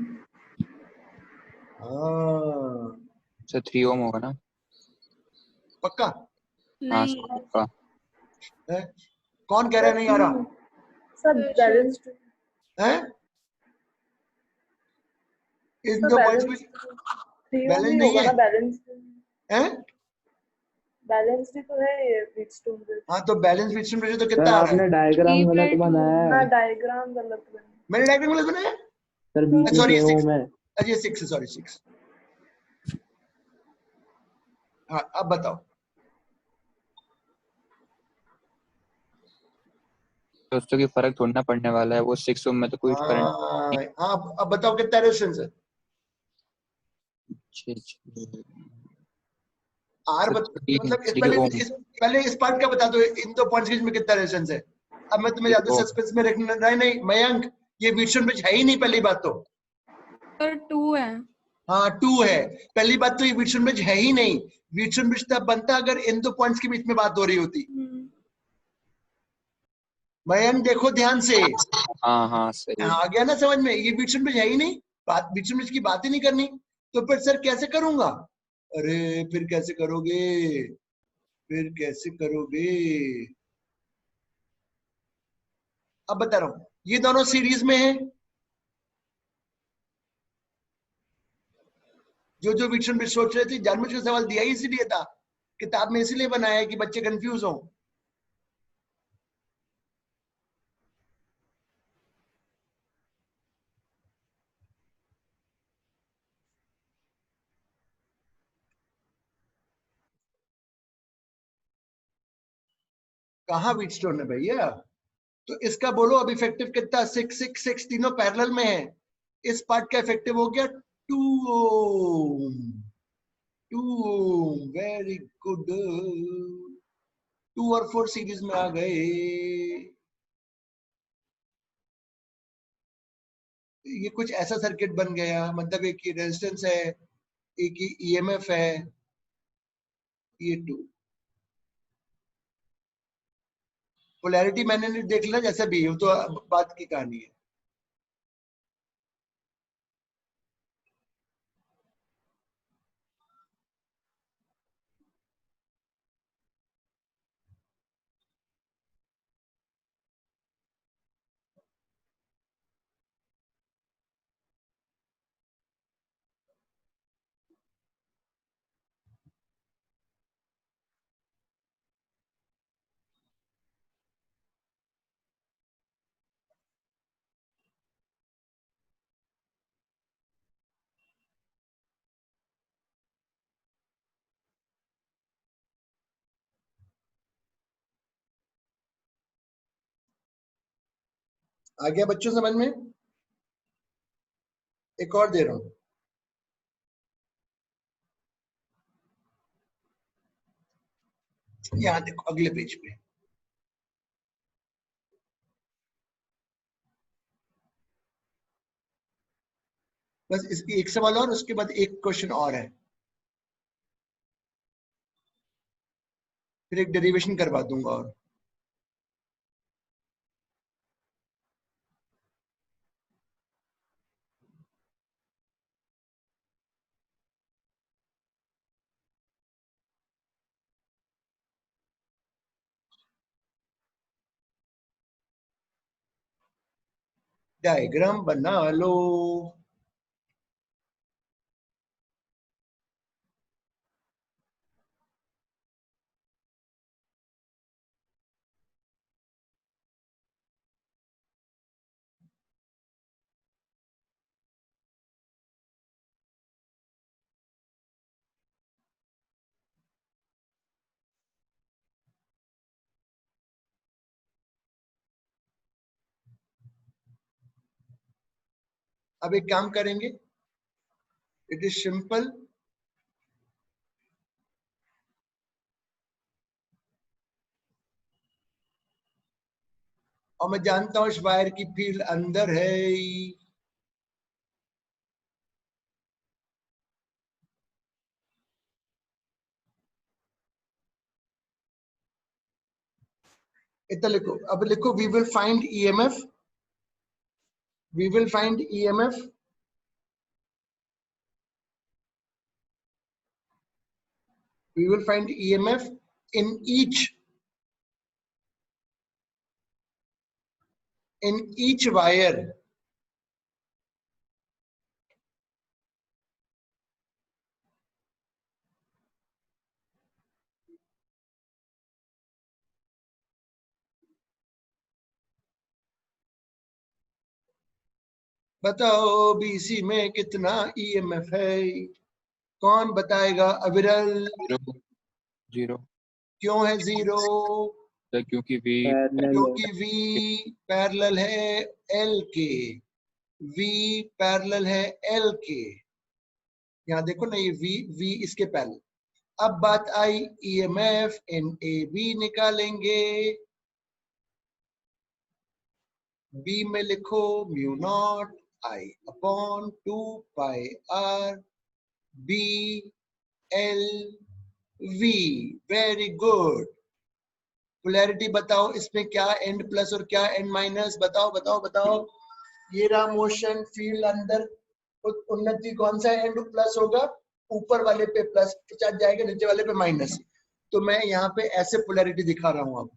हाँ सर 3 ओम होगा ना? पक्का हाँ नहीं सर पक्का। है? कौन कह रहा है नहीं आ रहा सब बैलेंस्ड है? इन तो दो पॉइंट्स में 3 ओम बैलेंस ही नहीं होगा है ना, बैलेंस्ड हैं? बैलेंस भी तो है ये व्हीटस्टोन ब्रिज। हाँ तो बैलेंस व्हीटस्टोन ब्रिज तो सर कितना आ रहा आपने है? डायग्राम 3 गलत by 2 बनाया ना है डायग्राम गलत बना। मैंने डायग्राम गलत बनाया? सर, बीच में सॉरी के 6, में। अजय 6 सॉरी 6। हाँ अब बताओ। दोस्तों की फर्क थोड़ी ना पड़ने वाला है, वो 6 ओम में तो कोई करंट। हाँ अब बताओ कितना रेजिस्टेंस है? आर मतलब पहले इस पार्ट का बता दो, इन दो पॉइंट्स के बीच में कितना रेजिस्टेंस है। अब मैं तुम्हें ज्यादा सस्पेंस में रखना नहीं, नहीं मयंक, ये व्हीटस्टोन ब्रिज है ही नहीं पहली बात तो। सर 2 है। हाँ 2 है, पहली बात तो ये व्हीटस्टोन ब्रिज है ही नहीं। व्हीटस्टोन ब्रिज तब बनता अगर इन दो पॉइंट्स के बीच में बात हो रही होती। मयंक देखो ध्यान से, हाँ हाँ सही है। आ गया ना समझ में? ये व्हीटस्टोन ब्रिज है ही नहीं, बात व्हीटस्टोन ब्रिज की बात ही नहीं करनी, तो फिर सर कैसे करूंगा? अरे फिर कैसे करोगे, फिर कैसे करोगे? अब बता रहा हूं, ये दोनों सीरीज में है। जो जो व्हीटस्टोन ब्रिज सोच रहे थे, जानबूझ के सवाल दिया ही इसीलिए था, किताब में इसीलिए बनाया है कि बच्चे कंफ्यूज हों। कहाँ व्हीटस्टोन है भैया? तो इसका बोलो अब इफेक्टिव कितना? 6 6 6 तीनों पैरेलल में है। इस पार्ट का इफेक्टिव हो गया 2 ओम। 2 ओम, वेरी गुड। 2 और 4 सीरीज में आ गए। ये कुछ ऐसा सर्किट बन गया, मतलब एक ही रेजिस्टेंस है, एक ही ईएमएफ है, ये 2 पोलैरिटी मैंने नहीं देख लिया, जैसा भी है वो तो बात की कहानी है। आ गया बच्चों समझ में? एक और दे रहा हूं, यहाँ देखो अगले पेज पे। बस इसकी एक सवाल और, उसके बाद एक क्वेश्चन और है, फिर एक डेरिवेशन करवा दूंगा और। डायग्राम बना लो। अब एक काम करेंगे, इट इज सिंपल। और मैं जानता हूं इस वायर की फील्ड अंदर है। इतना लिखो, अब लिखो we will find EMF, we will find EMF we will find EMF in each wire बताओ बीसी में कितना ईएमएफ है? कौन बताएगा? अविरल। 0 0 क्यों है 0? सर क्योंकि V पैरेलल क्योंकि V पैरेलल है L के। V पैरेलल है L के। यहाँ देखो ना, ये V इसके पैरेलल। अब बात आई ईएमएफ इन AB निकालेंगे। B में लिखो mu naught I upon 2 pi R B L V। Very good. Polarity बताओ, इसमें क्या एंड प्लस और क्या एंड माइनस? बताओ बताओ बताओ। ये रहा मोशन फील्ड अंदर। उन्नति कौन सा एंड प्लस होगा? ऊपर वाले पे प्लस चार्ज जाएगा, नीचे वाले पे माइनस। तो मैं यहाँ पे ऐसे पोलैरिटी दिखा रहा हूं। अब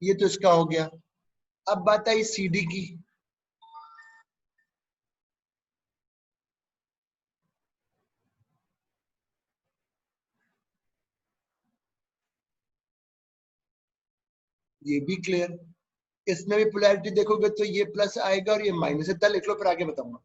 ये तो इसका हो गया। अब बात आई CD की। ये भी क्लियर। इसमें भी पोलैरिटी देखोगे तो ये प्लस आएगा और ये माइनस। इतना लिख लो, फिर आगे बताऊंगा।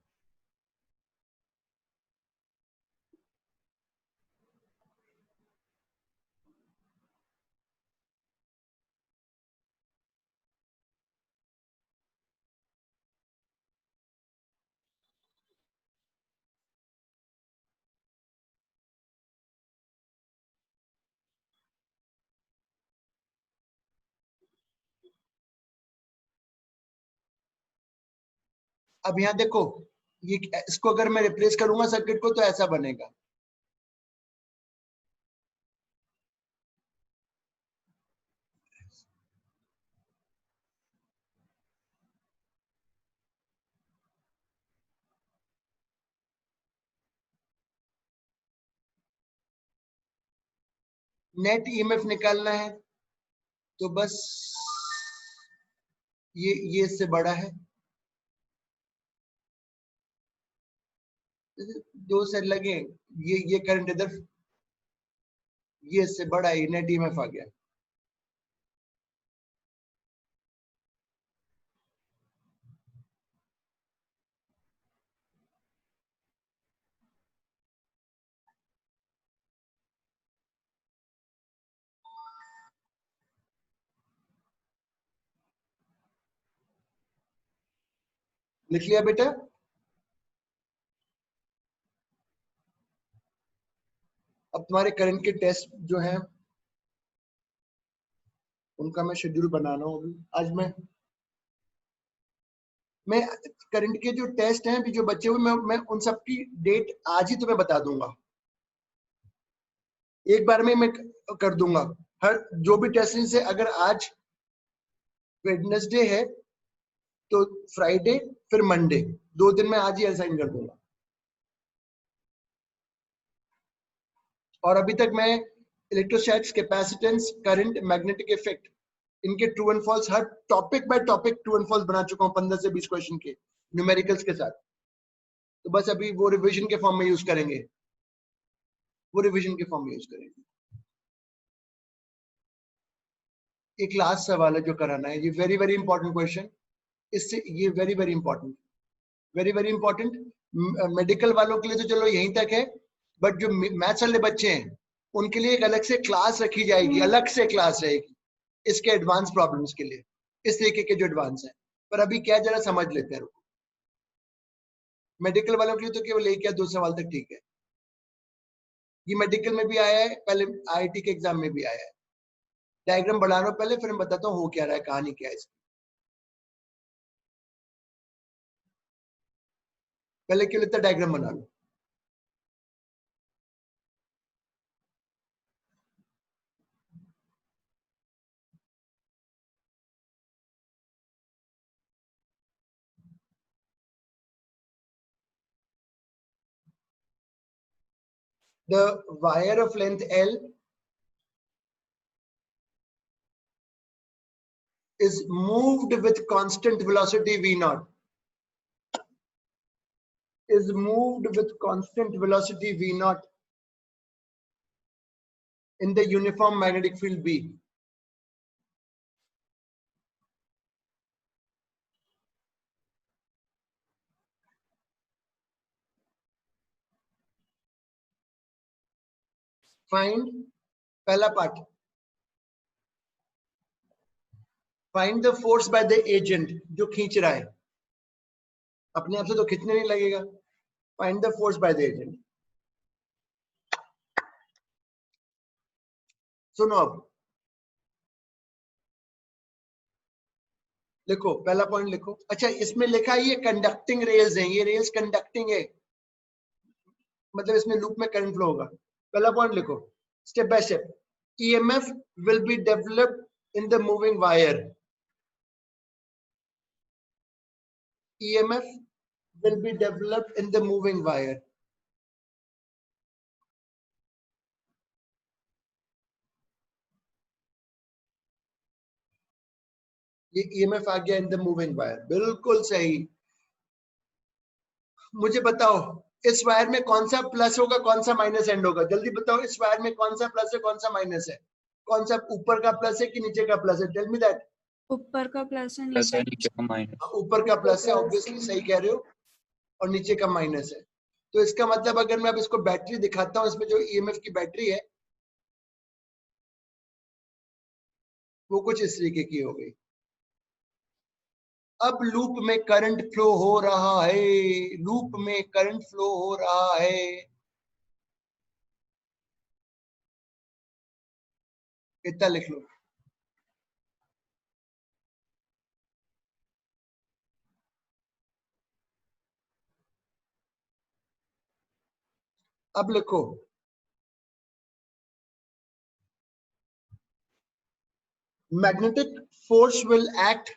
अब यहाँ देखो, ये इसको अगर मैं रिप्लेस करूंगा सर्किट को तो ऐसा बनेगा। नेट ईएमएफ निकालना है तो बस ये इससे बड़ा है। दो से लगे, ये करंट इधर, ये इससे बड़ा है, नेट ईएमएफ आ गया। लिख लिया बेटा? अब तुम्हारे करंट के टेस्ट जो हैं उनका मैं शेड्यूल बना रहा हूँ अभी। आज मैं करंट के जो टेस्ट हैं अभी जो बचे हुए, मैं उन सब की डेट आज ही तुम्हें बता दूंगा। एक बार में मैं कर दूंगा हर जो भी टेस्ट से। अगर आज वेडनेसडे है तो फ्राइडे फिर मंडे, 2 दिन में आज ही असाइन कर दूंगा। और अभी तक मैं electrostatics, capacitance, current, magnetic effect, इनके ट्रू एंड फॉल्स हर topic by topic true and false बना चुका हूं 15 से 20 क्वेश्चन के न्यूमेरिकल्स के साथ। तो बस अभी वो रिवीजन के फॉर्म में यूज करेंगे, वो रिवीजन के फॉर्म में यूज करेंगे। एक लास्ट सवाल है जो कराना है, ये वेरी वेरी इंपॉर्टेंट क्वेश्चन। इससे ये very very important, very very important. Medical वालों के लिए तो चलो यहीं तक है, बट जो मैथ्स वाले बच्चे हैं उनके लिए एक अलग से क्लास रखी जाएगी, अलग से क्लास रहेगी इसके एडवांस प्रॉब्लम्स के लिए, इस तरीके के जो एडवांस है। पर अभी क्या जरा समझ लेते हैं। मेडिकल वालों के लिए तो केवल एक या 2 सवाल तक ठीक है। ये मेडिकल में भी आया है, पहले आईआईटी के एग्जाम में भी आया है। डायग्राम बना रहा हूं पहले, फिर मैं बताता हूँ हो क्या रहा है, कहानी क्या है इसकी। पहले केवल इतना डायग्राम बना लो। The wire of length L is moved with constant velocity V naught. Is moved with constant velocity V naught in the uniform magnetic field B. Find पहला part, find the force by the agent, जो खींच रहा है, अपने आप से तो खींचने नहीं लगेगा। Find the force by the agent. सुनो अब, लिखो पहला पॉइंट लिखो। अच्छा, इसमें लिखा है ये कंडक्टिंग रेल्स हैं, ये रेल्स कंडक्टिंग है, मतलब इसमें लूप में करंट फ्लो होगा। पहला पॉइंट लिखो, step by step. EMF will be developed in the moving wire. EMF will be developed in the moving wire. ये EMF आ गया in the moving wire, बिल्कुल सही। मुझे बताओ इस वायर में कौन सा प्लस होगा, कौन सा माइनस एंड होगा, जल्दी बताओ। इस वायर में कौन सा प्लस है, कौन सा माइनस है, कौन सा ऊपर का प्लस है कि नीचे का प्लस है? Tell me that. ऊपर का प्लस है, प्लस है, नीचे नीचे का माइनस। ऊपर का प्लस है, ऑब्वियसली सही कह रहे हो, और नीचे का माइनस है। तो इसका मतलब अगर मैं अब इसको बैटरी दिखाता हूँ, इसमें जो ईएमएफ की बैटरी है वो कुछ इस तरीके की हो गई। अब लूप में करंट फ्लो हो रहा है, लूप में करंट फ्लो हो रहा है। इतना लिख लो। अब लिखो, magnetic force will act,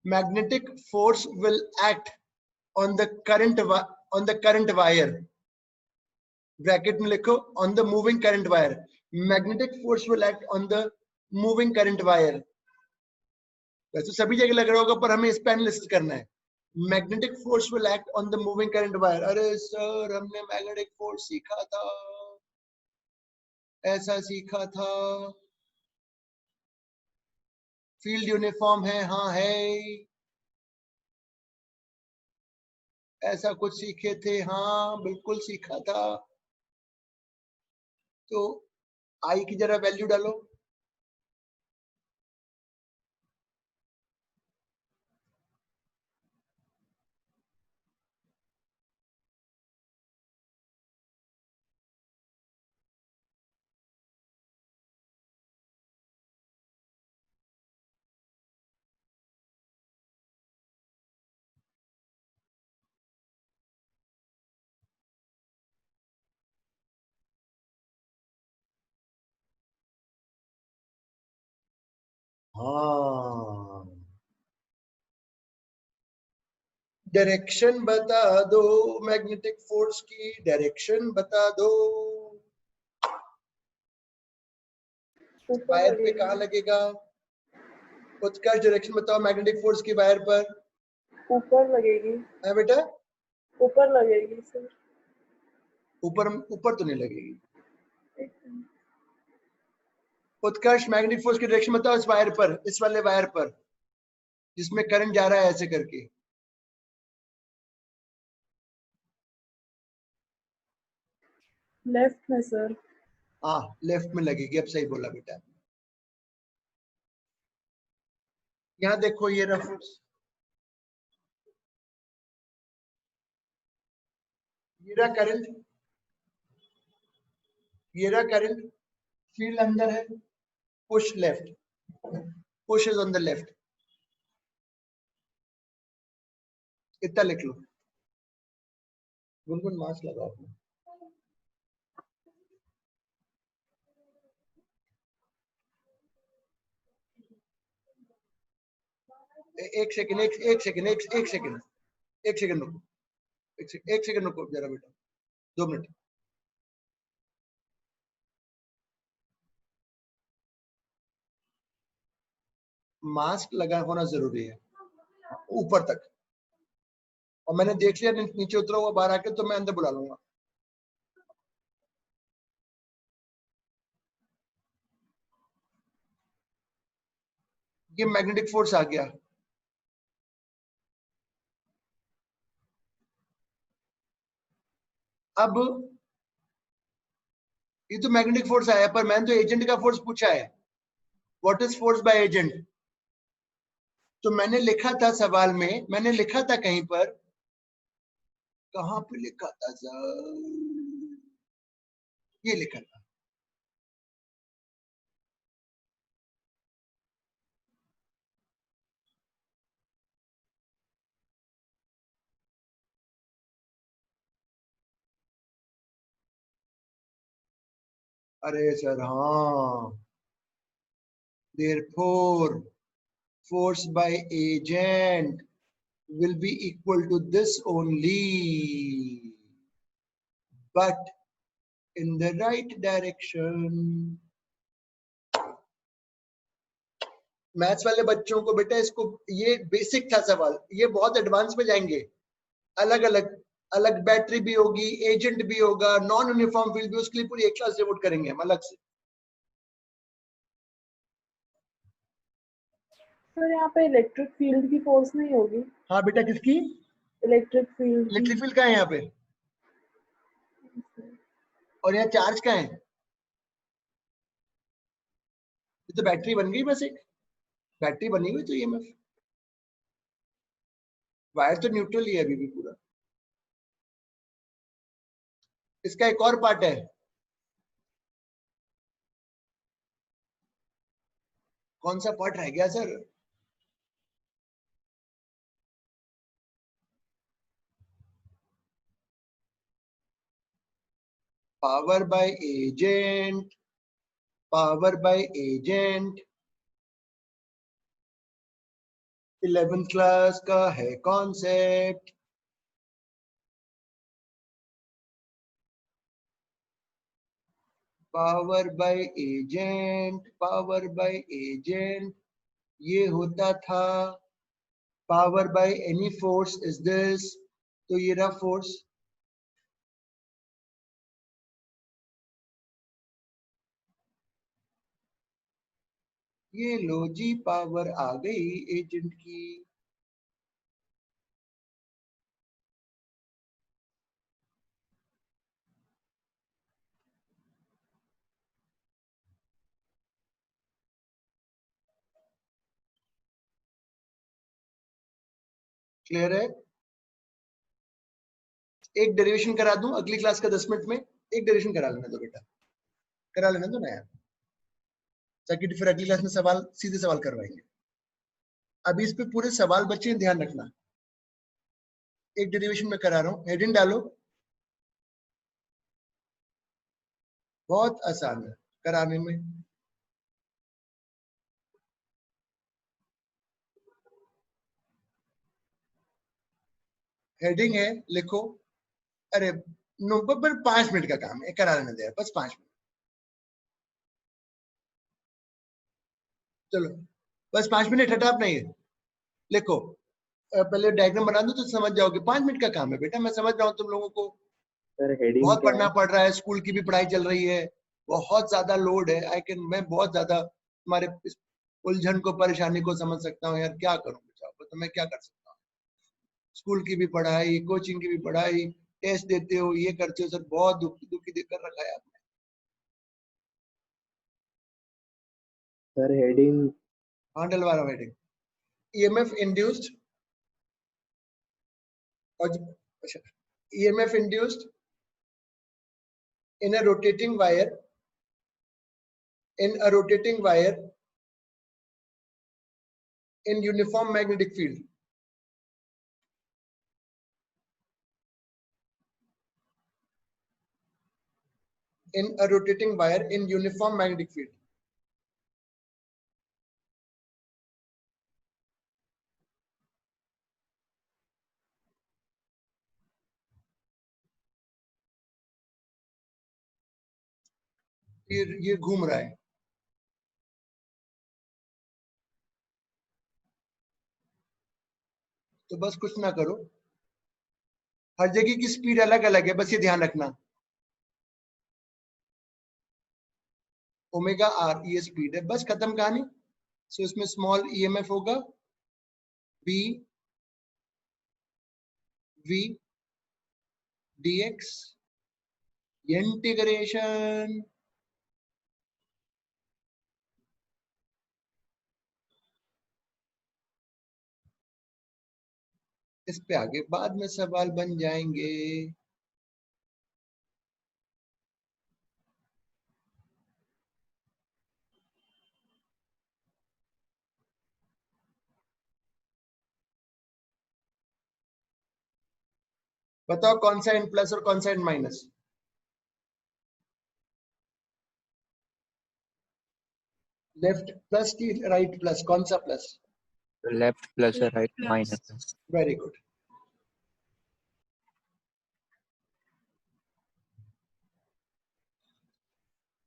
magnetic force will act on the current wire, bracket में लिखो on the moving current wire, magnetic force will act on the moving current wire। वैसे सभी जगह लग रहा होगा पर हमें इस पे एनालिसिस करना है। Magnetic force will act on the moving current wire. अरे सर हमने मैग्नेटिक फोर्स सीखा था, ऐसा सीखा था, फील्ड यूनिफॉर्म है, हाँ है, ऐसा कुछ सीखे थे, हाँ बिल्कुल सीखा था। तो आई की जरा वैल्यू डालो। हाँ, डायरेक्शन बता दो, मैग्नेटिक फोर्स की डायरेक्शन बता दो। वायर पे कहाँ लगेगा? उत्कर्ष डायरेक्शन बताओ मैग्नेटिक फोर्स की वायर पर। ऊपर लगेगी, है बेटा? ऊपर लगेगी सर। ऊपर ऊपर तो नहीं लगेगी। उत्कर्ष मैग्नेटिक फोर्स की डायरेक्शन बताओ इस वायर पर, इस वाले वायर पर जिसमें करंट जा रहा है ऐसे करके। लेफ्ट में सर। हाँ लेफ्ट में लगेगी, अब सही बोला बेटा। यहाँ देखो ये रहा फोर्स, ये रहा करंट, ये रहा करंट, फील्ड अंदर है, push left, push is on the left. इतना लिख लो। गुनगुन मास्क लगाओ अपना। एक सेकंड, एक सेकंड, एक सेकंड, एक सेकंड रुको, एक सेकंड रुको जरा बेटा, 2 मिनट। मास्क लगा होना जरूरी है ऊपर तक, और मैंने देख लिया नीचे उतरा हुआ बाहर आके, तो मैं अंदर बुला लूंगा। ये मैग्नेटिक फोर्स आ गया। अब ये तो मैग्नेटिक फोर्स आया, पर मैंने तो एजेंट का फोर्स पूछा है, what is force by agent. तो मैंने लिखा था सवाल में, मैंने लिखा था कहीं पर, कहां पे लिखा था सर, ये लिखा था, अरे सर हाँ, therefore force by agent will be equal to this only, but in the right direction. Maths वाले बच्चों को बेटा इसको, ये बेसिक था सवाल, ये बहुत एडवांस में जाएंगे, अलग अलग अलग बैटरी भी होगी, एजेंट भी होगा, नॉन यूनिफॉर्म फील्ड भी, उसके लिए पूरी एक क्लास डिवोट करेंगे हम अलग से। सर यहाँ पे इलेक्ट्रिक फील्ड की फोर्स नहीं होगी? हाँ बेटा, किसकी? इलेक्ट्रिक फील्ड की। इलेक्ट्रिक फील्ड का है यहाँ पे, और यहाँ चार्ज का है, ये तो बैटरी बन गई, बस एक बैटरी बनी हुई, तो ईएमएफ, वायर तो न्यूट्रल ही है अभी भी पूरा। इसका एक और पार्ट है, कौन सा पार्ट रह गया sir? Power by agent, power by agent 11th class का है concept. Power by agent, power by agent ये होता था, power by any force is this, तो ये रहा फोर्स, ये लो जी पावर आ गई एजेंट की। क्लियर है? एक डेरिवेशन करा दूं अगली क्लास का 10 मिनट में, एक डेरिवेशन करा लेना दो बेटा, करा लेना दो ना यार, ताकि फिर अगली क्लास में सवाल सीधे सवाल करवाएंगे। अभी इस पे पूरे सवाल बच्चे ध्यान रखना, एक डेरिवेशन में करा रहा हूं, हेडिंग डालो, बहुत आसान है कराने में। हेडिंग है, लिखो, अरे नो, पर 5 मिनट का काम है, करा लेने दे बस 5 मिनट, चलो बस 5 मिनट, हटाप नहीं है, लिखो, पहले डायग्राम बना दो तो समझ जाओगे, 5 मिनट का काम है बेटा, मैं समझ रहा हूँ तुम लोगों को सर हेडिंग बहुत क्या पढ़ना है? पड़ रहा है, स्कूल की भी पढ़ाई चल रही है, बहुत ज्यादा लोड है, मैं बहुत ज्यादा तुम्हारे इस उलझन को, परेशानी को समझ सकता हूँ यार, क्या करूँ बेटा, तो मैं क्या कर सकता हूँ, स्कूल की भी पढ़ाई, कोचिंग की भी पढ़ाई, टेस्ट देते हो, ये करते हो सर, बहुत दुखी दुखी देकर रखा है आपने। सर हेडिंग हाँ डलवा रहा हूँ हेडिंग, ईएमएफ इंड्यूस्ड, और अच्छा, EMF induced in a rotating wire, in a rotating wire in uniform magnetic field, in a rotating wire in uniform magnetic field, ये घूम रहा है, तो बस कुछ ना करो, हर जगह की स्पीड अलग अलग है, बस ये ध्यान रखना, ओमेगा आर ये स्पीड है, बस खत्म कहानी। सो इसमें स्मॉल ईएमएफ होगा बी वी डीएक्स, इंटीग्रेशन इस पे आगे बाद में सवाल बन जाएंगे। बताओ कौन सा n प्लस और कौन सा n माइनस? लेफ्ट प्लस की राइट प्लस, कौन सा प्लस? लेफ्ट प्लस है, राइट plus. माइनस है। Very good.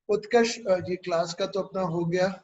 Utkarsh ji class का तो अपना हो गया।